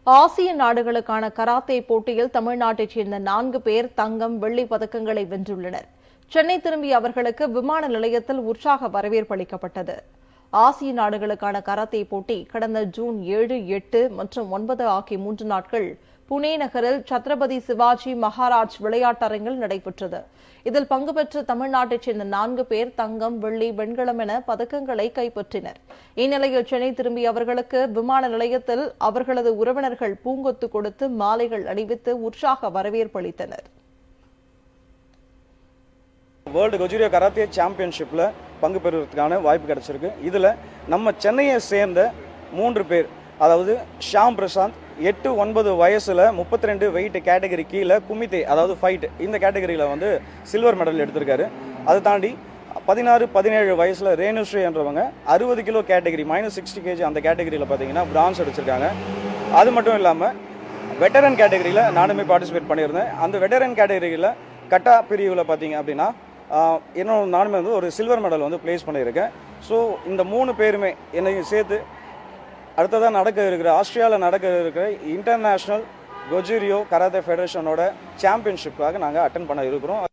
ஆசிய நாடுகளுக்கான கராத்தே போட்டியில் தமிழ்நாட்டைச் சேர்ந்த 4 பேர் தங்கம், வெள்ளி பதக்கங்களை வென்றுள்ளனர். சென்னை திரும்பிய அவர்களுக்கு விமான நிலையத்தில் உற்சாக வரவேற்பு அளிக்கப்பட்டது. ஆசிய நாடுகளுக்கான கராத்தே போட்டி கடந்த ஜூன் 7, 8 மற்றும் 9 ஆகிய 3 நாட்கள் புனே நகரில் சத்ரபதி சிவாஜி மகாராஜ் விளையாட்டரங்கில் நடைபெற்றது. இதில் பங்கு பெற்ற தமிழ்நாட்டைச் சேர்ந்த 4 பேர் தங்கம், வெள்ளி, வெண்கலம் என பதக்கங்களை கைப்பற்றினர். இந்நிலையில் சென்னை திரும்பிய அவர்களுக்கு விமான நிலையத்தில் அவர்களது உறவினர்கள் பூங்கொத்து கொடுத்து மாலைகள் அணிவித்து உற்சாக வரவேற்பு அளித்தனர். வேர்ல்டு கொஜூரியோ கராத்தே சாம்பியன்ஷிப்பில் பங்கு பெறுவதற்கான வாய்ப்பு கிடைச்சிருக்கு. இதில் நம்ம சென்னையை சேர்ந்த 3 பேர், அதாவது ஷாம் பிரசாந்த் 8, 9 வயசில் 32 வெயிட் கேட்டகரி கீழே குமித்தே, அதாவது ஃபைட் இந்த கேட்டகரியில் வந்து சில்வர் மெடல் எடுத்திருக்காரு. அதை தாண்டி 16, 17 வயசில் ரேணுஸ்ரீ என்றவங்க 60 கிலோ கேட்டகரி -60 kg அந்த கேட்டகரியில் பார்த்தீங்கன்னா பிரான்ஸ் அடிச்சிருக்காங்க. அது மட்டும் இல்லாமல் வெட்டரன் கேட்டகரியில் நானுமே பார்ட்டிசிபேட் பண்ணியிருந்தேன். அந்த வெட்டரன் கேட்டகரியில் கட்டா பிரிவில் பார்த்தீங்க அப்படின்னா இன்னும் நானுமே வந்து ஒரு சில்வர் மெடல் வந்து பிளேஸ் பண்ணியிருக்கேன். ஸோ இந்த 3 பேருமே என்னையும் சேர்த்து அடுத்ததாக ஆஸ்திரேலியாவில் நடக்க இருக்கிற இன்டர்நேஷ்னல் கொஜூரியோ கராத்தே ஃபெடரேஷனோட சாம்பியன்ஷிப்புக்காக நாங்கள் அட்டன் பண்ண இருக்கிறோம்.